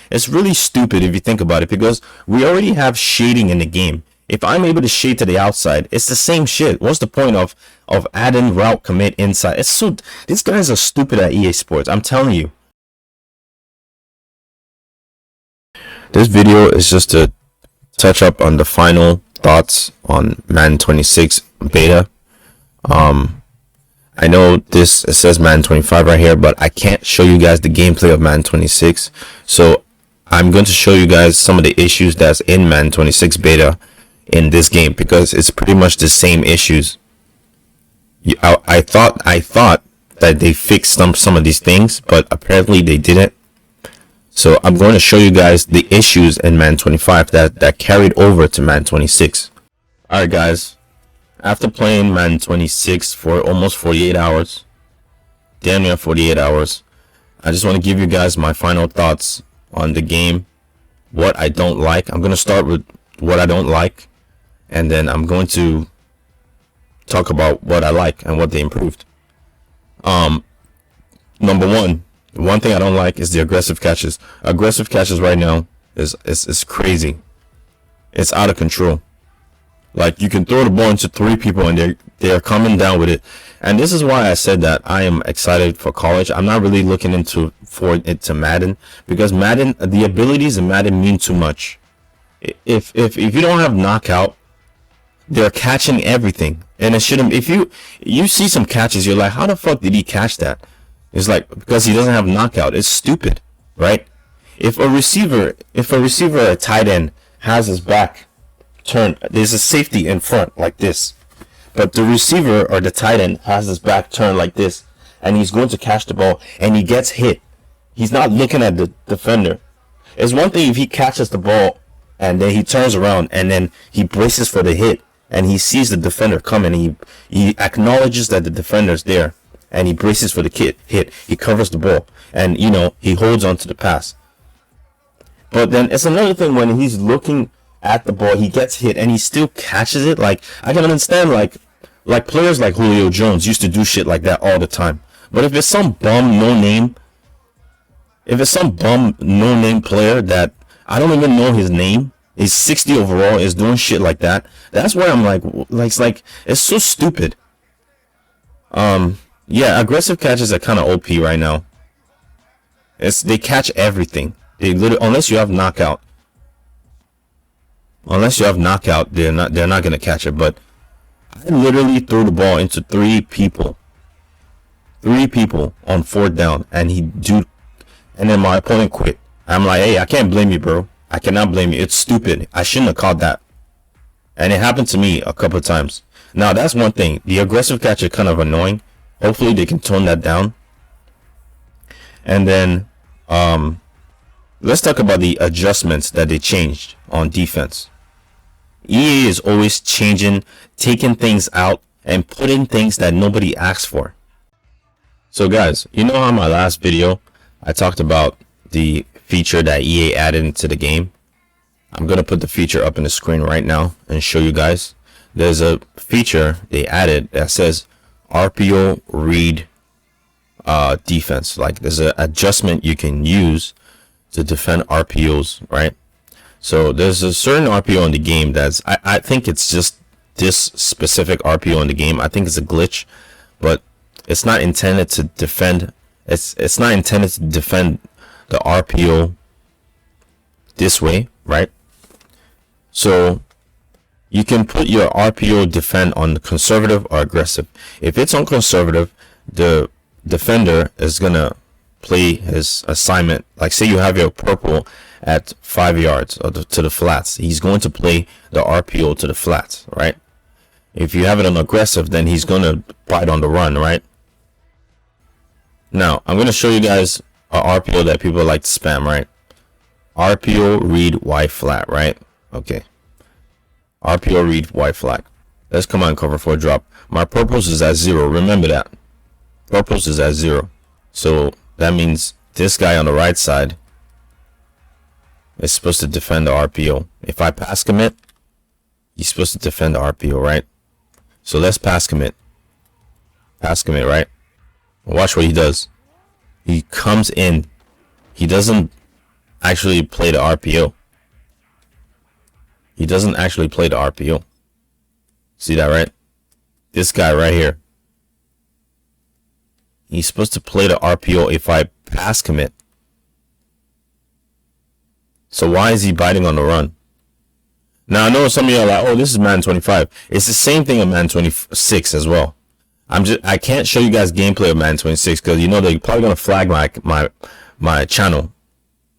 It's really stupid if you think about it, because we already have shading in the game. If I'm able to shade to the outside, it's the same shit. What's the point of adding route commit inside? It's so, these guys are stupid at EA Sports, I'm telling you. This video is just to touch up on the final thoughts on Madden 26 beta. I know this, it says Madden 25 right here, but I can't show you guys the gameplay of Madden 26. So I'm going to show you guys some of the issues that's in Madden 26 beta in this game, because it's pretty much the same issues. I thought that they fixed some of these things, but apparently they didn't. So I'm going to show you guys the issues in Madden 25 that carried over to Madden 26. Alright guys, after playing Madden 26 for almost 48 hours, damn near 48 hours, I just want to give you guys my final thoughts on the game, what I don't like. I'm going to start with what I don't like, and then I'm going to talk about what I like and what they improved. Number one thing I don't like is the aggressive catches. Aggressive catches right now is crazy. It's out of control. Like, you can throw the ball into 3 people and they're coming down with it. And this is why I said that I am excited for college. I'm not really looking for it to Madden, because Madden, the abilities in Madden mean too much. If you don't have knockout, they're catching everything, and it shouldn't. If you see some catches, you're like, how the fuck did he catch that? It's like, because he doesn't have knockout. It's stupid, right? If a receiver, a tight end, has his back turned, there's a safety in front like this, but the receiver or the tight end has his back turned like this, and he's going to catch the ball and he gets hit. He's not looking at the defender. It's one thing if he catches the ball and then he turns around and then he braces for the hit, and he sees the defender coming, and he acknowledges that the defender's there, and he braces for the hit. He covers the ball, and he holds on to the pass. But then it's another thing when he's looking at the ball, he gets hit and he still catches it. Like, I can understand, like players like Julio Jones used to do shit like that all the time. But if it's some bum no name player that I don't even know his name, he's 60 overall, is doing shit like that, that's where I'm like it's so stupid. Yeah, aggressive catches are kind of OP right now. They catch everything. They literally, unless you have knockout, they're not gonna catch it. But I literally threw the ball into 3 people on 4th down, and and then my opponent quit. I'm like, hey, I can't blame you, bro. I cannot blame you. It's stupid. I shouldn't have caught that. And it happened to me a couple of times. Now, that's one thing. The aggressive catch is kind of annoying. Hopefully, they can tone that down. And then, let's talk about the adjustments that they changed on defense. EA is always changing, taking things out, and putting things that nobody asked for. So, guys, you know how my last video, I talked about the feature that EA added into the game? I'm gonna put the feature up in the screen right now and show you guys. There's a feature they added that says RPO read defense. Like, there's an adjustment you can use to defend RPOs, right? So there's a certain RPO in the game that's I think it's just this specific RPO in the game. I think it's a glitch, but it's not intended to defend. It's not intended to defend the RPO this way, right? So you can put your RPO defend on conservative or aggressive. If it's on conservative, the defender is gonna play his assignment. Like, say you have your purple at 5 yards or to the flats, he's going to play the RPO to the flats, right? If you have it on aggressive, then he's gonna bite on the run, right? Now I'm gonna show you guys a RPO that people like to spam, right? RPO read Y flat, right? Okay. RPO read Y flat. Let's come on cover for a drop. My purpose is at 0. Remember that. Purpose is at 0. So that means this guy on the right side is supposed to defend the RPO. If I pass commit, he's supposed to defend the RPO, right? So let's pass commit. Pass commit, right? Watch what he does. He comes in. He doesn't actually play the RPO. He doesn't actually play the RPO. See that, right? This guy right here. He's supposed to play the RPO if I pass commit. So why is he biting on the run? Now I know some of you are like, oh, this is Madden 25. It's the same thing in Madden 26 as well. I can't show you guys gameplay of Madden 26 because you know they're probably gonna flag my channel,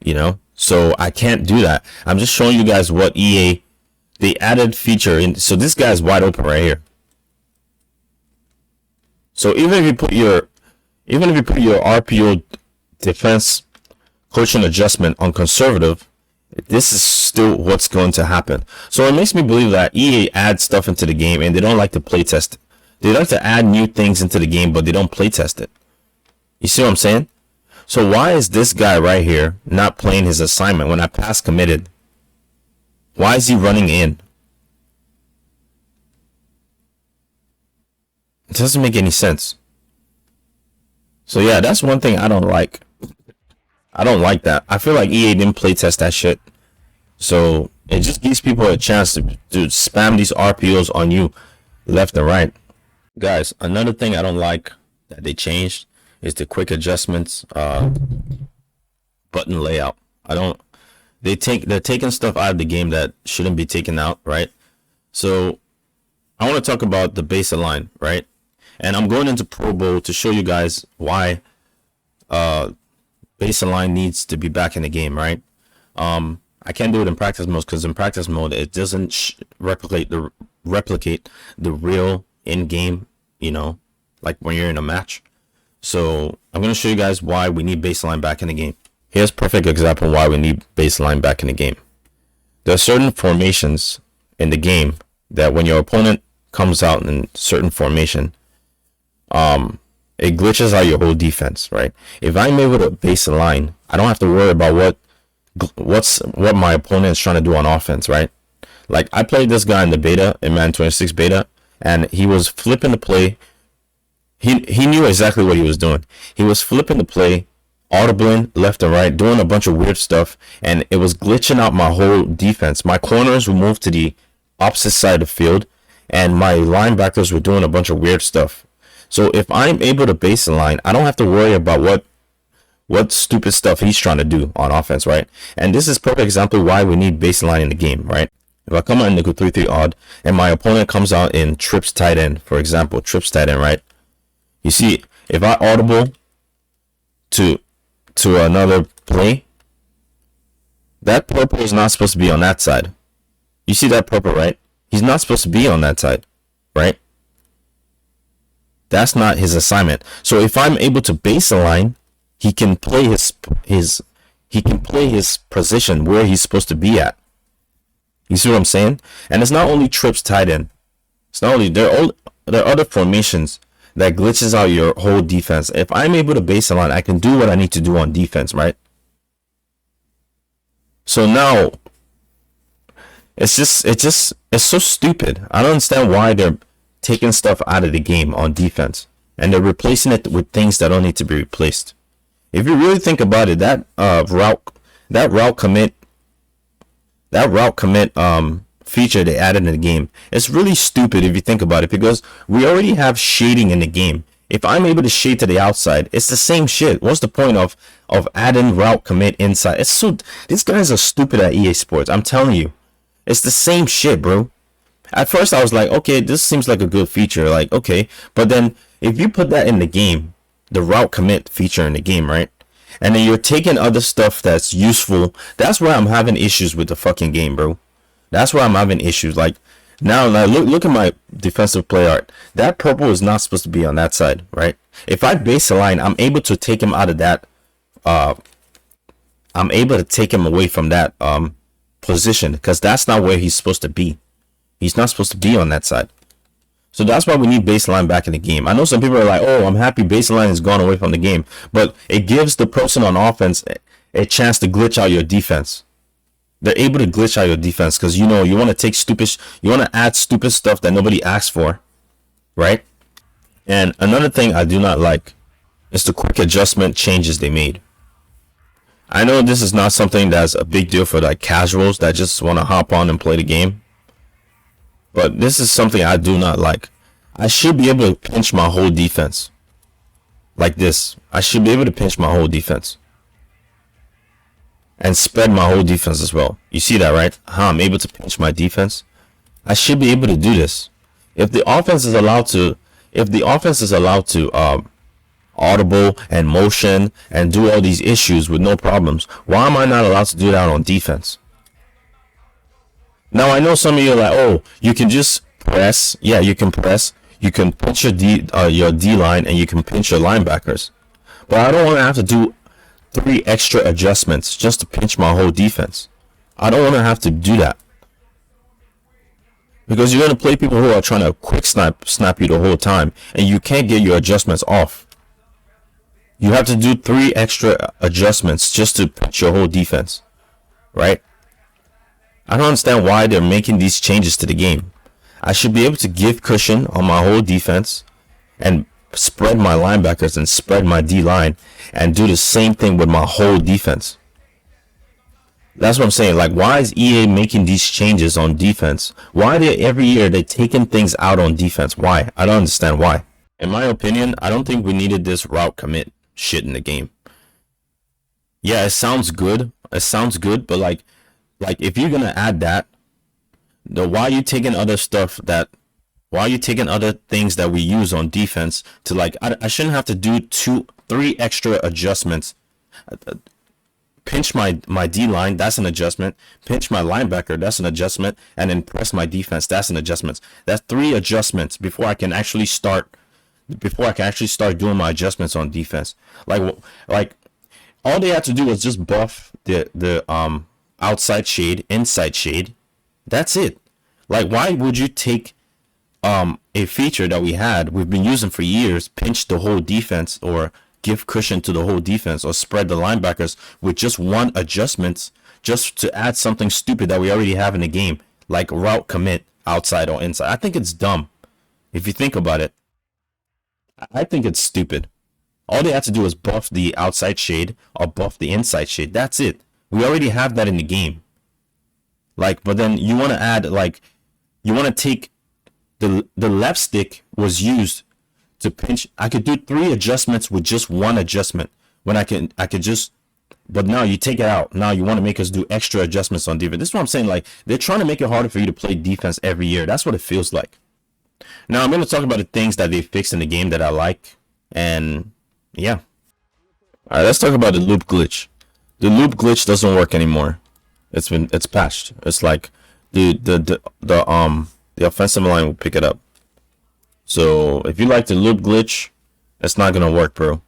you know. So I can't do that. I'm just showing you guys what EA they added feature in. So this guy's wide open right here. So even if you put your RPO defense coaching adjustment on conservative, this is still what's going to happen. So it makes me believe that EA adds stuff into the game and they don't like to play test it. They like to add new things into the game, but they don't play test it. You see what I'm saying? So why is this guy right here not playing his assignment when I pass committed? Why is he running in? It doesn't make any sense. So yeah, that's one thing I don't like. I don't like that. I feel like EA didn't play test that shit. So it just gives people a chance to spam these RPOs on you left and right. Guys, another thing I don't like that they changed is the quick adjustments button layout. They're taking stuff out of the game that shouldn't be taken out, right? So I want to talk about the baseline, right? And I'm going into Pro Bowl to show you guys why baseline needs to be back in the game, right? I can't do it in practice mode because in practice mode it doesn't replicate the real in-game, you know, like when you're in a match. So I'm going to show you guys why we need baseline back in the game. Here's a perfect example why we need baseline back in the game. There are certain formations in the game that when your opponent comes out in certain formation, it glitches out your whole defense, right? If I'm able to baseline, I don't have to worry about what my opponent is trying to do on offense, right? Like I played this guy in the beta, in Madden 26 beta, and he was flipping the play. He knew exactly what he was doing. He was flipping the play, audibling left and right, doing a bunch of weird stuff, and it was glitching out my whole defense. My corners were moved to the opposite side of the field, and my linebackers were doing a bunch of weird stuff. So if I'm able to baseline, I don't have to worry about what stupid stuff he's trying to do on offense, right? And this is perfect example why we need baseline in the game, right? If I come out in nickel 3-3 odd and my opponent comes out in trips tight end, for example, trips tight end, right? You see, if I audible to another play, that purple is not supposed to be on that side. You see that purple, right? He's not supposed to be on that side, right? That's not his assignment. So if I'm able to baseline, he can play his position where he's supposed to be at. You see what I'm saying? And it's not only trips tight end. It's not only there are other formations that glitches out your whole defense. If I'm able to baseline, I can do what I need to do on defense, right? So now it's so stupid. I don't understand why they're taking stuff out of the game on defense and they're replacing it with things that don't need to be replaced. If you really think about it, that route commit feature they added in the game, it's really stupid if you think about it, because we already have shading in the game. If I'm able to shade to the outside, it's the same shit. What's the point of adding route commit inside? These guys are stupid at EA Sports. I'm telling you, it's the same shit, bro. At first I was like, okay, this seems like a good feature, like okay, but then if you put that in the game, the route commit feature in the game, right? And then you're taking other stuff that's useful. That's where I'm having issues with the fucking game, bro. That's where I'm having issues. Like now look at my defensive play art. That purple is not supposed to be on that side, right? If I baseline, I'm able to take him out of that. I'm able to take him away from that position because that's not where he's supposed to be. He's not supposed to be on that side. So that's why we need baseline back in the game. I know some people are like, oh, I'm happy baseline has gone away from the game. But it gives the person on offense a chance to glitch out your defense. They're able to glitch out your defense because, you know, you want to add stupid stuff that nobody asked for, right? And another thing I do not like is the quick adjustment changes they made. I know this is not something that's a big deal for like casuals that just want to hop on and play the game, but this is something I do not like. I should be able to pinch my whole defense like this. I should be able to pinch my whole defense and spread my whole defense as well. You see that, right? How I'm able to pinch my defense. I should be able to do this. If the offense is allowed to, audible and motion and do all these issues with no problems, why am I not allowed to do that on defense? Now I know some of you are like, oh, you can just press. Yeah, you can press. You can pinch your D line and you can pinch your linebackers. But I don't want to have to do 3 extra adjustments just to pinch my whole defense. I don't want to have to do that. Because you're going to play people who are trying to quick snap you the whole time, and you can't get your adjustments off. You have to do 3 extra adjustments just to pinch your whole defense, right? I don't understand why they're making these changes to the game. I should be able to give cushion on my whole defense and spread my linebackers and spread my D line and do the same thing with my whole defense. That's what I'm saying. Like, why is EA making these changes on defense? Why every year they're taking things out on defense? Why? I don't understand why. In my opinion, I don't think we needed this route commit shit in the game. Yeah, it sounds good. But like if you're gonna add that, why are you taking other things that we use on defense to like? I shouldn't have to do 3 extra adjustments. Pinch my D line, that's an adjustment. Pinch my linebacker, that's an adjustment. And then press my defense, that's an adjustment. That's 3 adjustments before I can actually start doing my adjustments on defense. Like all they had to do was just buff the outside shade, inside shade. That's it. Like, why would you take a feature that we've been using for years, pinch the whole defense, or give cushion to the whole defense, or spread the linebackers with just 1 adjustment, just to add something stupid that we already have in the game, like route commit outside or inside? I think it's dumb. If you think about it, I think it's stupid. All they have to do is buff the outside shade or buff the inside shade. That's it. We already have that in the game. Like, but then you want to add, like, you want to take the left stick was used to pinch. I could do 3 adjustments with just 1 adjustment when I could just, but now you take it out. Now you want to make us do extra adjustments on defense. This is what I'm saying. Like, they're trying to make it harder for you to play defense every year. That's what it feels like. Now I'm going to talk about the things that they fixed in the game that I like. And yeah. All right, let's talk about the loop glitch. The loop glitch doesn't work anymore. It's patched. It's like the offensive line will pick it up. So if you like the loop glitch, it's not gonna work, bro.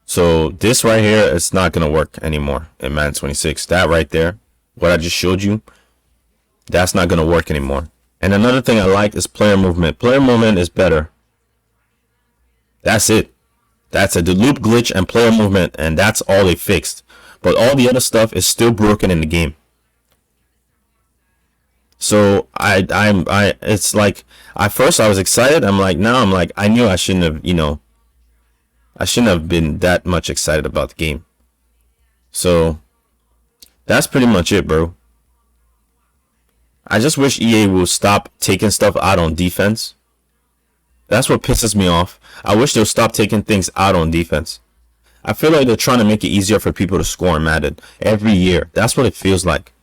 So this right here, it's not gonna work anymore in Madden 26. That right there, what I just showed you, that's not gonna work anymore. And another thing I like is player movement. Player movement is better. That's it. That's it. The loop glitch and player movement, and that's all they fixed. But all the other stuff is still broken in the game. So it's like, at first I was excited. Now I'm like, I knew I shouldn't have been that much excited about the game. So that's pretty much it, bro. I just wish EA will stop taking stuff out on defense. That's what pisses me off. I wish they'll stop taking things out on defense. I feel like they're trying to make it easier for people to score in Madden every year. That's what it feels like.